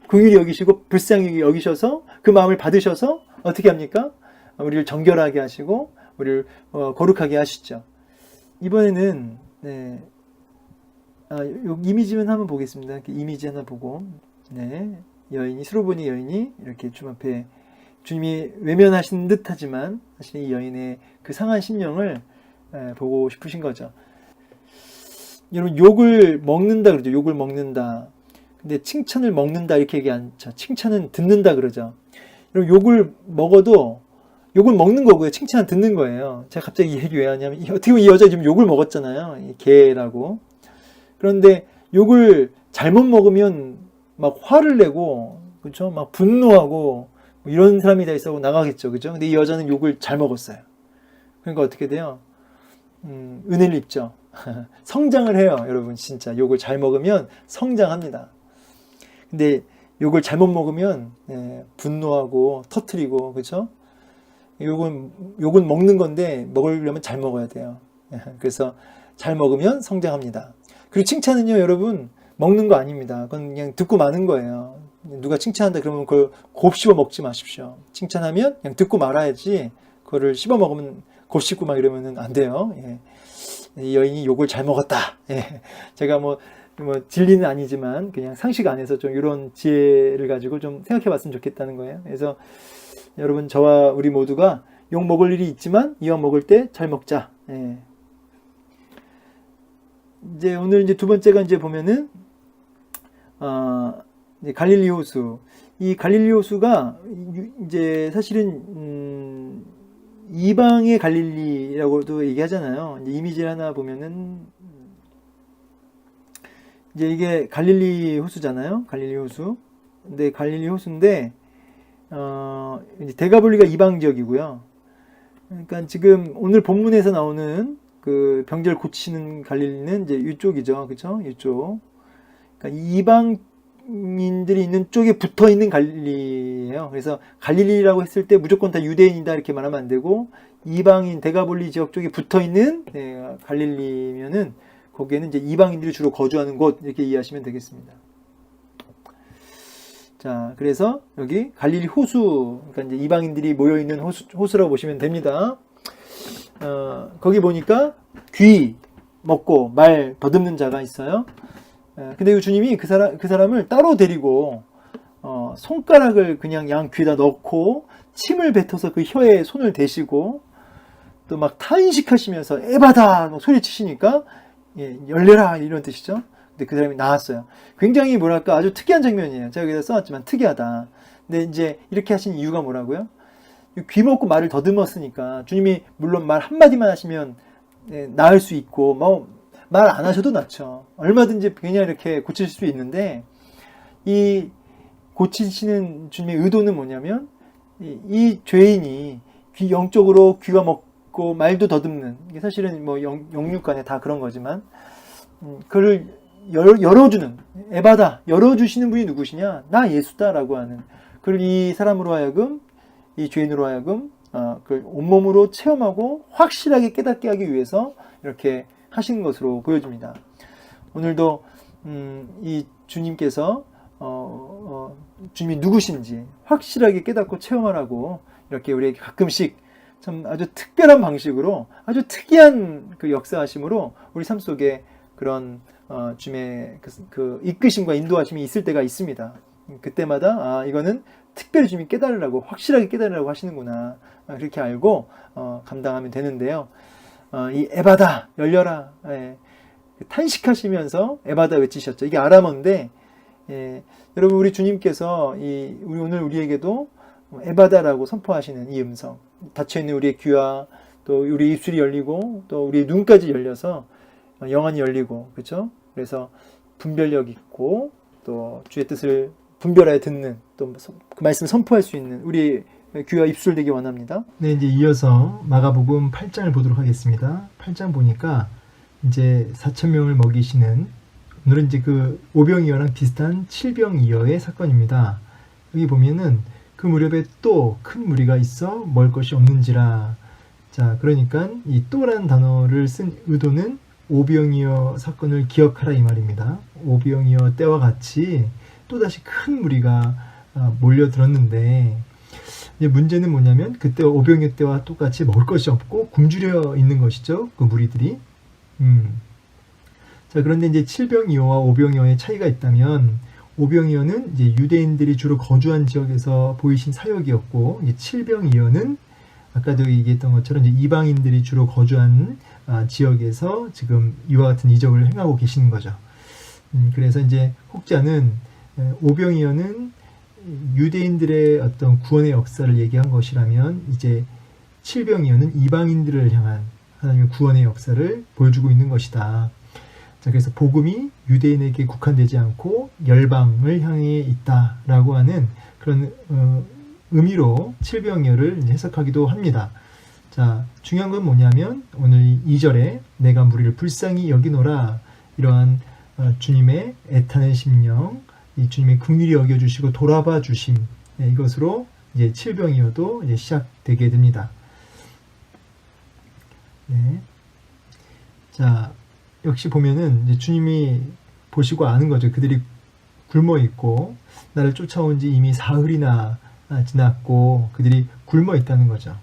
긍휼히 여기시고 불쌍히 여기셔서 그 마음을 받으셔서 어떻게 합니까? 우리를 정결하게 하시고 우리를 거룩하게 하시죠. 이번에는 이미지만 한번 보겠습니다. 이미지 하나 보고 여인이 수르보니 여인이 이렇게 주님 앞에 주님이 외면하신 듯하지만 사실 이 여인의 그 상한 심령을 보고 싶으신 거죠. 여러분 욕을 먹는다 그러죠. 욕을 먹는다. 근데 칭찬을 먹는다 이렇게 얘기 안 하죠. 칭찬은 듣는다 그러죠. 여러분 욕을 먹어도 욕을 먹는 거고요. 칭찬은 듣는 거예요. 제가 갑자기 이 얘기 왜 하냐면 어떻게 보면 이 여자 지금 욕을 먹었잖아요. 이 개라고. 그런데 욕을 잘못 먹으면 막 화를 내고 그렇죠? 막 분노하고 뭐 이런 사람이 다 있어 나가겠죠. 그죠? 근데 이 여자는 욕을 잘 먹었어요. 그러니까 어떻게 돼요? 은혜를 입죠. 성장을 해요. 여러분 진짜 욕을 잘 먹으면 성장합니다. 근데 욕을 잘못 먹으면 분노하고 터트리고 그렇죠? 욕은 먹는 건데 먹으려면 잘 먹어야 돼요. 그래서 잘 먹으면 성장합니다. 그리고 칭찬은요, 여러분 먹는 거 아닙니다. 그건 그냥 듣고 마는 거예요. 누가 칭찬한다 그러면 그걸 곱씹어 먹지 마십시오. 칭찬하면 그냥 듣고 말아야지 그거를 씹어 먹으면 곱씹고 막 이러면 안 돼요. 이 여인이 욕을 잘 먹었다. 제가 뭐 진리는 아니지만 그냥 상식 안에서 좀 이런 지혜를 가지고 좀 생각해 봤으면 좋겠다는 거예요. 그래서 여러분 저와 우리 모두가 욕 먹을 일이 있지만 이왕 먹을 때 잘 먹자. 이제 오늘 이제 두 번째가 이제 보면은 이제 갈릴리 호수. 이 갈릴리 호수가 이제 사실은 이방의 갈릴리라고도 얘기하잖아요. 이제 이미지를 하나 보면은 이제 이게 갈릴리 호수잖아요. 갈릴리 호수. 근데 갈릴리 호수인데 이제 데가볼리가 이방 지역이고요. 그러니까 지금 오늘 본문에서 나오는 그 병자를 고치는 갈릴리는 이제 이쪽이죠, 그렇죠? 이쪽. 그러니까 이방인들이 있는 쪽에 붙어 있는 갈릴리예요. 그래서 갈릴리라고 했을 때 무조건 다 유대인이다 이렇게 말하면 안 되고 이방인 데가볼리 지역 쪽에 붙어 있는 갈릴리면은 거기에는 이제 이방인들이 주로 거주하는 곳 이렇게 이해하시면 되겠습니다. 자, 그래서 여기 갈릴리 호수, 그러니까 이제 이방인들이 모여 있는 호수라고 보시면 됩니다. 거기 보니까 귀 먹고 말 더듬는 자가 있어요. 근데 주님이 그 사람을 따로 데리고 손가락을 그냥 양 귀에다 넣고 침을 뱉어서 그 혀에 손을 대시고 또 막 탄식하시면서 에바다 소리치시니까 열려라 이런 뜻이죠. 근데 그 사람이 나왔어요. 굉장히 뭐랄까 아주 특이한 장면이에요. 제가 여기다 써놨지만 특이하다. 근데 이제 이렇게 하신 이유가 뭐라고요? 귀 먹고 말을 더듬었으니까 주님이 물론 말 한마디만 하시면 나을 수 있고 말 안 하셔도 낫죠. 얼마든지 그냥 이렇게 고칠 수 있는데 이 고치시는 주님의 의도는 뭐냐면 이 죄인이 영적으로 귀가 먹고 말도 더듬는 이게 사실은 뭐 영육간에 다 그런 거지만 그를 열어주는 에바다 열어주시는 분이 누구시냐? 나 예수다라고 하는 그를 이 사람으로 하여금 이 죄인으로 하여금 그 온몸으로 체험하고 확실하게 깨닫게 하기 위해서 이렇게 하신 것으로 보여집니다. 오늘도 이 주님께서 주님이 누구신지 확실하게 깨닫고 체험하라고 이렇게 우리에게 가끔씩 참 아주 특별한 방식으로 아주 특이한 그 역사하심으로 우리 삶 속에 그런 주님의 그 이끄심과 인도하심이 있을 때가 있습니다. 그때마다 이거는 특별히 주님이 깨달으라고 확실하게 깨달으라고 하시는구나 그렇게 알고 감당하면 되는데요. 이 에바다 열려라 탄식하시면서 에바다 외치셨죠. 이게 아람어인데 여러분 우리 주님께서 오늘 우리에게도 에바다라고 선포하시는 이 음성 닫혀있는 우리의 귀와 또 우리 입술이 열리고 또 우리 눈까지 열려서 영안이 열리고 그렇죠? 그래서 분별력 있고 또 주의 뜻을 분별하여 듣는 또 그 말씀을 선포할 수 있는 우리 귀와 입술 되기 원합니다. 네, 이제 이어서 마가복음 8장을 보도록 하겠습니다. 8장 보니까 이제 4,000명을 먹이시는 오늘은 이제 그 오병이어랑 비슷한 칠병이어의 사건입니다. 여기 보면은 그 무렵에 또 큰 무리가 있어 먹을 것이 없는지라. 자, 그러니까 이 또라는 단어를 쓴 의도는 오병이어 사건을 기억하라 이 말입니다. 오병이어 때와 같이 또다시 큰 무리가 몰려들었는데 이제 문제는 뭐냐면 그때 오병이어 때와 똑같이 먹을 것이 없고 굶주려 있는 것이죠. 그 무리들이. 자, 그런데 이제 칠병이어와 오병이어의 차이가 있다면 오병이어는 이제 유대인들이 주로 거주한 지역에서 보이신 사역이었고 이제 칠병이어는 아까도 얘기했던 것처럼 이제 이방인들이 주로 거주한 지역에서 지금 이와 같은 이적을 행하고 계시는 거죠. 그래서 이제 혹자는 오병이어는 유대인들의 어떤 구원의 역사를 얘기한 것이라면 이제 칠병이어는 이방인들을 향한 하나님의 구원의 역사를 보여주고 있는 것이다. 자, 그래서 복음이 유대인에게 국한되지 않고 열방을 향해 있다라고 하는 그런 의미로 칠병이어를 해석하기도 합니다. 자, 중요한 건 뭐냐면 오늘 2절에 내가 무리를 불쌍히 여기노라 이러한 주님의 애타는 심령, 이 주님의 긍휼히 여겨주시고 돌아봐 주심 이것으로 이제 칠병이어도 이제 시작되게 됩니다. 네. 자, 역시 보면은 이제 주님이 보시고 아는 거죠. 그들이 굶어 있고 나를 쫓아온 지 이미 사흘이나 지났고 그들이 굶어 있다는 거죠.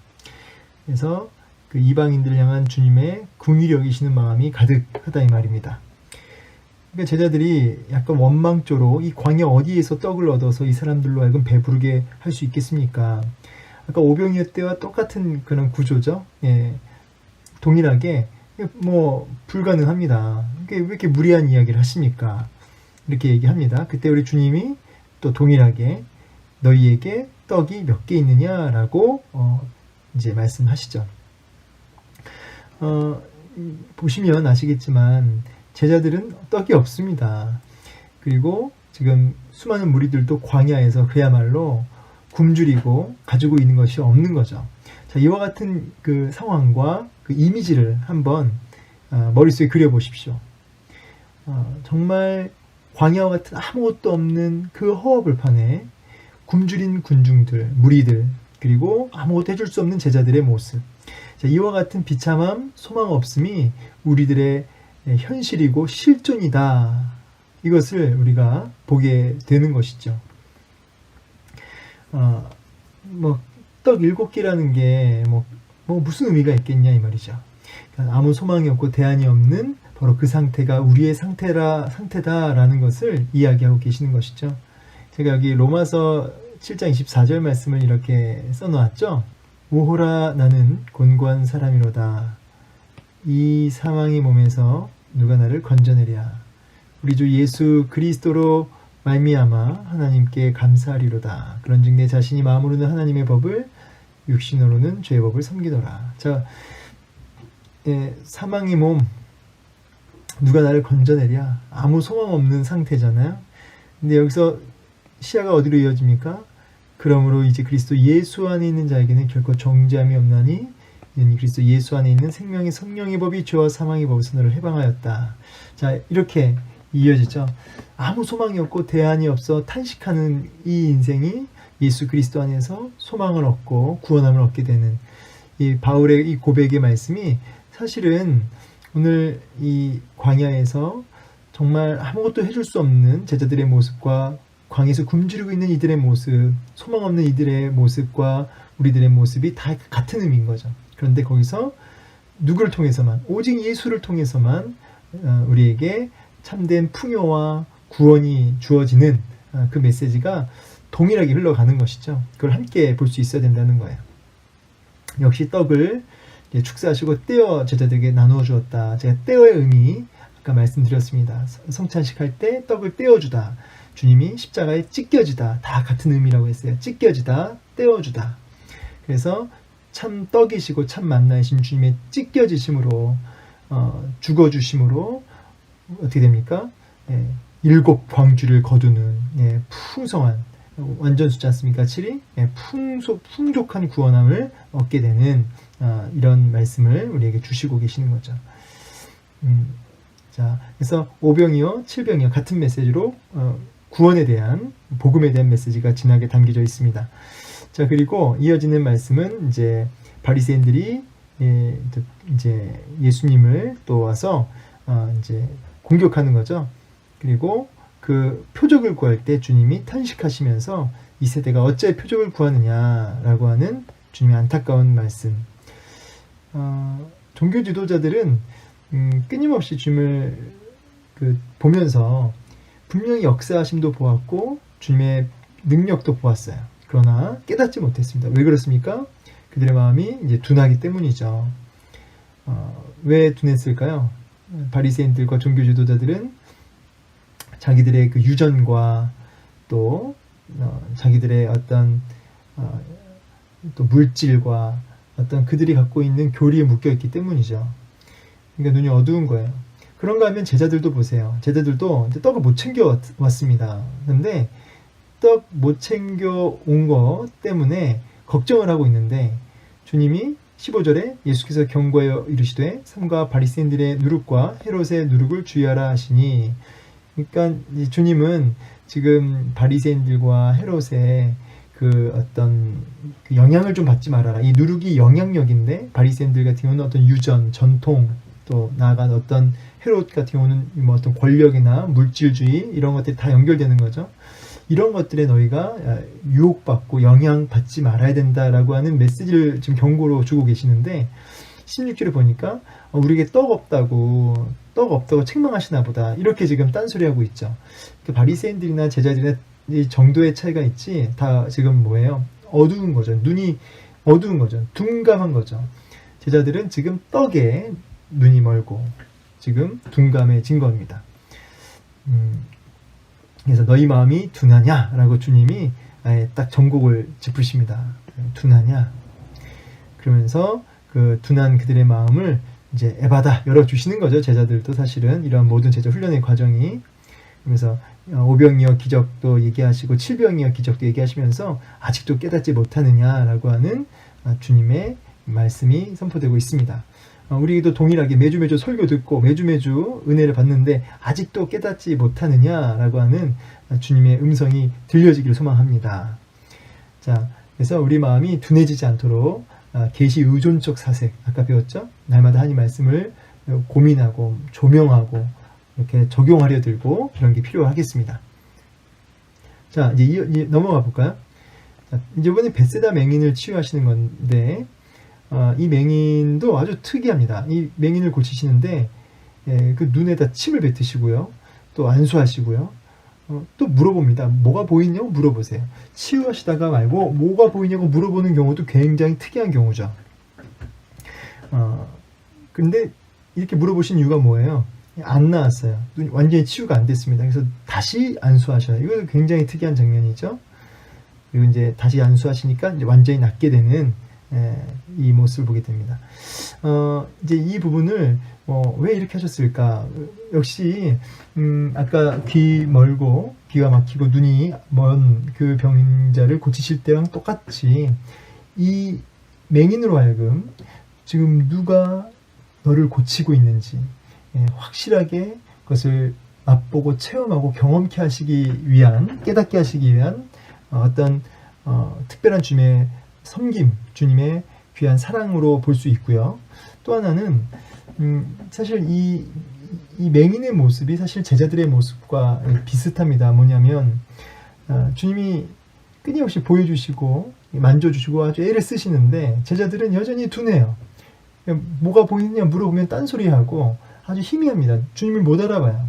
그래서 그 이방인들을 향한 주님의 긍휼히 여기시는 마음이 가득하다 이 말입니다. 그러니까 제자들이 약간 원망조로 이 광야 어디에서 떡을 얻어서 이 사람들로 하여금 배부르게 할 수 있겠습니까? 아까 오병이어 때와 똑같은 그런 구조죠. 예, 동일하게 뭐 불가능합니다. 왜 이렇게 무리한 이야기를 하십니까? 이렇게 얘기합니다. 그때 우리 주님이 또 동일하게 너희에게 떡이 몇 개 있느냐라고 이제 말씀하시죠. 보시면 아시겠지만 제자들은 떡이 없습니다. 그리고 지금 수많은 무리들도 광야에서 그야말로 굶주리고 가지고 있는 것이 없는 거죠. 자, 이와 같은 그 상황과 그 이미지를 한번 머릿속에 그려보십시오. 정말 광야와 같은 아무것도 없는 그 허허벌판에 굶주린 군중들, 무리들, 그리고 아무것도 해줄 수 없는 제자들의 모습. 자, 이와 같은 비참함, 소망 없음이 우리들의 현실이고 실존이다. 이것을 우리가 보게 되는 것이죠. 떡 7개라는 게 무슨 의미가 있겠냐 이 말이죠. 그러니까 아무 소망이 없고 대안이 없는 바로 그 상태가 우리의 상태다라는 것을 이야기하고 계시는 것이죠. 제가 여기 로마서 7장 24절 말씀을 이렇게 써놓았죠. 오호라 나는 곤고한 사람이로다. 이 사망의 몸에서 누가 나를 건져내랴. 우리 주 예수 그리스도로 말미암아 하나님께 감사하리로다. 그런즉 내 자신이 마음으로는 하나님의 법을 육신으로는 죄의 법을 섬기노라. 자, 사망의 몸 누가 나를 건져내랴. 아무 소망 없는 상태잖아요. 근데 여기서 시야가 어디로 이어집니까? 그러므로 이제 그리스도 예수 안에 있는 자에게는 결코 정죄함이 없나니 이는 그리스도 예수 안에 있는 생명의 성령의 법이 죄와 사망의 법에서 너를 해방하였다. 자, 이렇게 이어지죠. 아무 소망이 없고 대안이 없어 탄식하는 이 인생이 예수 그리스도 안에서 소망을 얻고 구원함을 얻게 되는 이 바울의 이 고백의 말씀이 사실은 오늘 이 광야에서 정말 아무것도 해줄 수 없는 제자들의 모습과 광야에서 굶주리고 있는 이들의 모습, 소망 없는 이들의 모습과 우리들의 모습이 다 같은 의미인 거죠. 그런데 거기서 누구를 통해서만, 오직 예수를 통해서만 우리에게 참된 풍요와 구원이 주어지는 그 메시지가 동일하게 흘러가는 것이죠. 그걸 함께 볼 수 있어야 된다는 거예요. 역시 떡을 축사하시고 떼어 제자들에게 나누어 주었다. 제가 떼어의 의미 아까 말씀드렸습니다. 성찬식 할 때 떡을 떼어주다. 주님이 십자가에 찢겨지다. 다 같은 의미라고 했어요. 찢겨지다, 떼어주다. 그래서 참 떡이시고 참 만나이신 주님의 찢겨지심으로 죽어주심으로 어떻게 됩니까? 7 광주를 거두는 풍성한 완전 숫자 않습니까? 7이 풍족한 구원함을 얻게 되는 이런 말씀을 우리에게 주시고 계시는 거죠. 자, 그래서 5병이요, 7병이요 같은 메시지로 구원에 대한 복음에 대한 메시지가 진하게 담겨져 있습니다. 자, 그리고 이어지는 말씀은 이제 바리새인들이 이제 예수님을 또 와서 이제 공격하는 거죠. 그리고 그 표적을 구할 때 주님이 탄식하시면서 이 세대가 어째 표적을 구하느냐라고 하는 주님의 안타까운 말씀. 종교 지도자들은 끊임없이 주님을 보면서 분명히 역사하심도 보았고 주님의 능력도 보았어요. 그러나 깨닫지 못했습니다. 왜 그렇습니까? 그들의 마음이 이제 둔하기 때문이죠. 왜 둔했을까요? 바리새인들과 종교 지도자들은 자기들의 그 유전과 또 자기들의 어떤 또 물질과 어떤 그들이 갖고 있는 교리에 묶여 있기 때문이죠. 그러니까 눈이 어두운 거예요. 그런가 하면 제자들도 보세요. 제자들도 이제 떡을 못 챙겨 왔습니다. 그런데 떡 못 챙겨 온 거 때문에 걱정을 하고 있는데 주님이 15절에 예수께서 경고하여 이르시되 삼가 바리새인들의 누룩과 헤롯의 누룩을 주의하라 하시니, 그러니까 주님은 지금 바리새인들과 헤롯의 그 어떤 그 영향을 좀 받지 말아라. 이 누룩이 영향력인데 바리새인들 같은 경우는 어떤 유전, 전통, 또 나아가 어떤 헤롯 같은 경우는 뭐 어떤 권력이나 물질주의 이런 것들이 다 연결되는 거죠. 이런 것들에 너희가 유혹받고 영향받지 말아야 된다라고 하는 메시지를 지금 경고로 주고 계시는데 16절에 보니까 우리에게 떡 없다고 책망하시나 보다 이렇게 지금 딴소리하고 있죠. 그 바리새인들이나 제자들이나 이 정도의 차이가 있지 다 지금 뭐예요? 어두운 거죠. 눈이 어두운 거죠. 둔감한 거죠. 제자들은 지금 떡에 눈이 멀고 지금 둔감해진 겁니다. 그래서 너희 마음이 둔하냐? 라고 주님이 아예 딱 전곡을 짚으십니다. 둔하냐? 그러면서 그 둔한 그들의 마음을 이제 에바다 열어주시는 거죠. 제자들도 사실은 이러한 모든 제자 훈련의 과정이. 그래서 오병이어 기적도 얘기하시고 칠병이어 기적도 얘기하시면서 아직도 깨닫지 못하느냐라고 하는 주님의 말씀이 선포되고 있습니다. 우리도 동일하게 매주 설교 듣고 매주 은혜를 받는데 아직도 깨닫지 못하느냐라고 하는 주님의 음성이 들려지기를 소망합니다. 자, 그래서 우리 마음이 둔해지지 않도록 계시 의존적 사색, 아까 배웠죠? 날마다 하나님 말씀을 고민하고 조명하고 이렇게 적용하려 들고 그런 게 필요하겠습니다. 자, 이제 넘어가 볼까요? 자, 이번에 벳세다 맹인을 치유하시는 건데 이 맹인도 아주 특이합니다. 이 맹인을 고치시는데 그 눈에다 침을 뱉으시고요. 또 안수하시고요. 또 물어봅니다. 뭐가 보이냐고 물어보세요. 치유하시다가 말고 뭐가 보이냐고 물어보는 경우도 굉장히 특이한 경우죠. 근데 이렇게 물어보신 이유가 뭐예요? 안 나았어요. 완전히 치유가 안 됐습니다. 그래서 다시 안수하셔요. 이거 굉장히 특이한 장면이죠. 그리고 이제 다시 안수하시니까 이제 완전히 낫게 되는 이 모습을 보게 됩니다. 이제 이 부분을 왜 이렇게 하셨을까? 역시 아까 귀 멀고 귀가 막히고 눈이 먼 그 병자를 고치실 때랑 똑같이 이 맹인으로 하여금 지금 누가 너를 고치고 있는지 확실하게 그것을 맛보고 체험하고 경험케 하시기 위한, 깨닫게 하시기 위한 어떤 특별한 주님의 섬김, 주님의 귀한 사랑으로 볼 수 있고요. 또 하나는 사실 이 맹인의 모습이 사실 제자들의 모습과 비슷합니다. 뭐냐면 주님이 끊임없이 보여주시고 만져주시고 아주 애를 쓰시는데 제자들은 여전히 둔해요. 뭐가 보이느냐 물어보면 딴소리하고 아주 희미합니다. 주님을 못 알아봐요.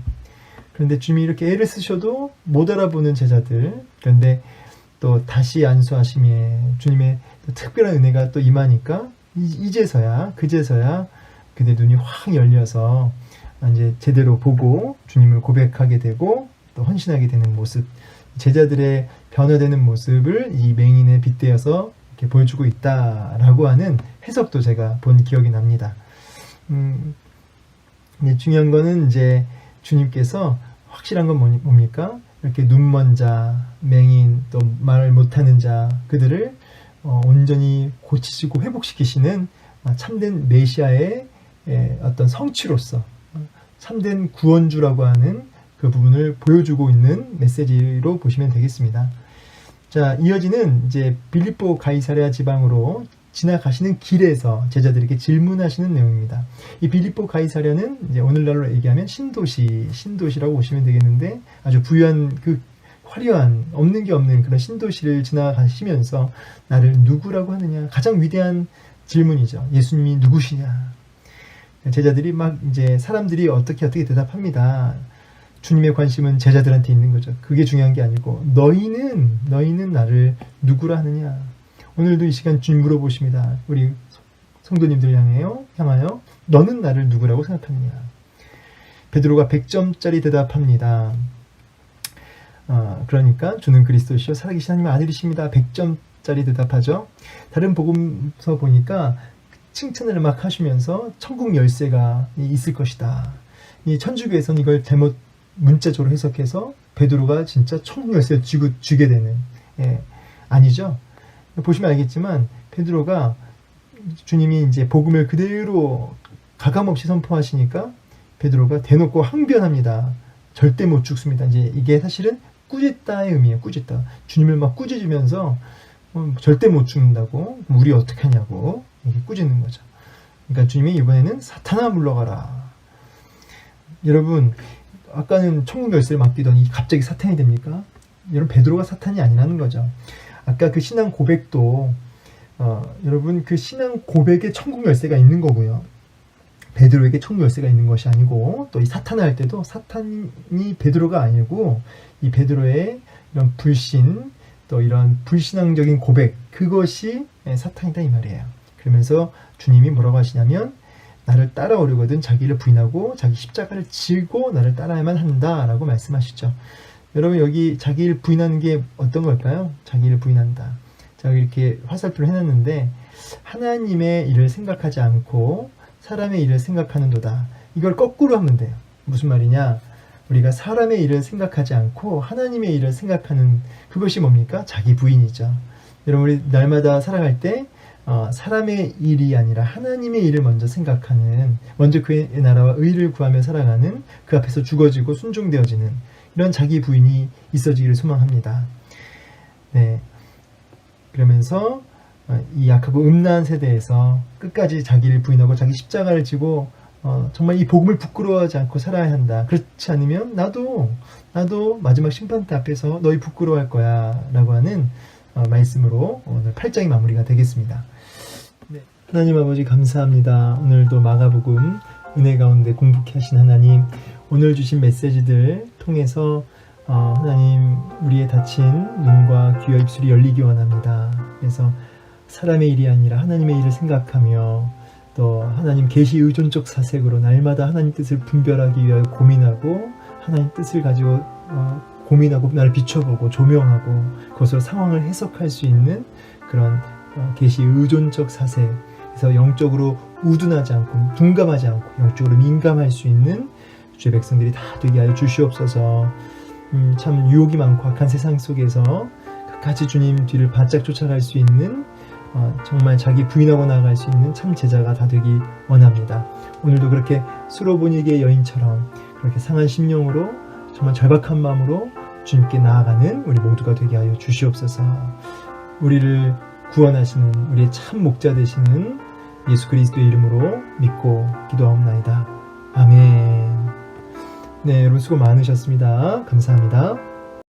그런데 주님이 이렇게 애를 쓰셔도 못 알아보는 제자들, 그런데 또 다시 안수하심에 주님의 특별한 은혜가 또 임하니까 그제서야 그대 눈이 확 열려서 이제 제대로 보고 주님을 고백하게 되고 또 헌신하게 되는 모습, 제자들의 변화되는 모습을 이 맹인에 빗대어서 이렇게 보여주고 있다라고 하는 해석도 제가 본 기억이 납니다. 중요한 거는 이제 주님께서 확실한 건 뭡니까? 이렇게 눈먼 자, 맹인, 또 말 못하는 자, 그들을 온전히 고치시고 회복시키시는 참된 메시아의 어떤 성취로서 참된 구원주라고 하는 그 부분을 보여주고 있는 메시지로 보시면 되겠습니다. 자, 이어지는 이제 빌립보 가이사랴 지방으로 지나가시는 길에서 제자들에게 질문하시는 내용입니다. 이 빌립보 가이사랴는 이제 오늘날로 얘기하면 신도시라고 보시면 되겠는데 아주 부유한 그 화려한 없는 게 없는 그런 신도시를 지나가시면서 나를 누구라고 하느냐, 가장 위대한 질문이죠. 예수님이 누구시냐? 제자들이 막 이제 사람들이 어떻게 대답합니다. 주님의 관심은 제자들한테 있는 거죠. 그게 중요한 게 아니고 너희는 나를 누구라 하느냐? 오늘도 이 시간 주님 물어보십니다. 우리 성도님들 향하여 너는 나를 누구라고 생각하느냐? 베드로가 100점짜리 대답합니다. 그러니까 주는 그리스도시요 살아계신 하나님의 아들이십니다. 100점짜리 대답하죠. 다른 복음서 보니까 칭찬을 막 하시면서 천국 열쇠가 있을 것이다. 이 천주교에서는 이걸 잘못 문자적으로 해석해서 베드로가 진짜 천국 열쇠를 쥐게 되는, 아니죠. 보시면 알겠지만 베드로가 주님이 이제 복음을 그대로 가감없이 선포하시니까 베드로가 대놓고 항변합니다. 절대 못 죽습니다. 이제 이게 사실은 꾸짖다의 의미예요. 꾸짖다. 주님을 막 꾸짖으면서 절대 못 죽는다고, 우리 어떻게 하냐고 이렇게 꾸짖는 거죠. 그러니까 주님이 이번에는 사탄아 물러가라. 여러분, 아까는 천국 열쇠를 맡기더니 갑자기 사탄이 됩니까? 여러분, 베드로가 사탄이 아니라는 거죠. 아까 그 신앙 고백도 여러분 그 신앙 고백에 천국 열쇠가 있는 거고요. 베드로에게 천국 열쇠가 있는 것이 아니고, 또 이 사탄을 할 때도 사탄이 베드로가 아니고 이 베드로의 이런 불신, 또 이런 불신앙적인 고백, 그것이 사탄이다 이 말이에요. 그러면서 주님이 뭐라고 하시냐면 나를 따라오려거든 자기를 부인하고 자기 십자가를 지고 나를 따라야만 한다라고 말씀하시죠. 여러분, 여기 자기를 부인하는 게 어떤 걸까요? 자기를 부인한다. 제가 이렇게 화살표를 해놨는데 하나님의 일을 생각하지 않고 사람의 일을 생각하는도다. 이걸 거꾸로 하면 돼요. 무슨 말이냐? 우리가 사람의 일을 생각하지 않고 하나님의 일을 생각하는 그것이 뭡니까? 자기 부인이죠. 여러분 우리 날마다 살아갈 때 사람의 일이 아니라 하나님의 일을 먼저 생각하는, 먼저 그의 나라와 의를 구하며 살아가는, 그 앞에서 죽어지고 순종되어지는 이런 자기 부인이 있어지기를 소망합니다. 네, 그러면서 이 약하고 음란한 세대에서 끝까지 자기를 부인하고 자기 십자가를 지고 정말 이 복음을 부끄러워하지 않고 살아야 한다. 그렇지 않으면 나도 마지막 심판대 앞에서 너희 부끄러워할 거야 라고 하는 말씀으로 오늘 8장이 마무리가 되겠습니다. 네. 하나님 아버지 감사합니다. 오늘도 마가복음 은혜 가운데 공복케 하신 하나님, 오늘 주신 메시지들 통해서 하나님 우리의 닫힌 눈과 귀와 입술이 열리기 원합니다. 그래서 사람의 일이 아니라 하나님의 일을 생각하며 또 하나님 계시 의존적 사색으로 날마다 하나님 뜻을 분별하기 위하여 고민하고 하나님 뜻을 가지고 고민하고 나를 비춰보고 조명하고 그것으로 상황을 해석할 수 있는 그런 계시 의존적 사색, 그래서 영적으로 우둔하지 않고 둔감하지 않고 영적으로 민감할 수 있는 주의 백성들이 다 되게 하여 주시옵소서. 참 유혹이 많고 악한 세상 속에서 끝까지 주님 뒤를 바짝 쫓아갈 수 있는 정말 자기 부인하고 나아갈 수 있는 참 제자가 다 되기 원합니다. 오늘도 그렇게 수로보니게의 여인처럼 그렇게 상한 심령으로 정말 절박한 마음으로 주님께 나아가는 우리 모두가 되게 하여 주시옵소서. 우리를 구원하시는 우리의 참 목자 되시는 예수 그리스도의 이름으로 믿고 기도하옵나이다. 아멘. 네, 여러분 수고 많으셨습니다. 감사합니다.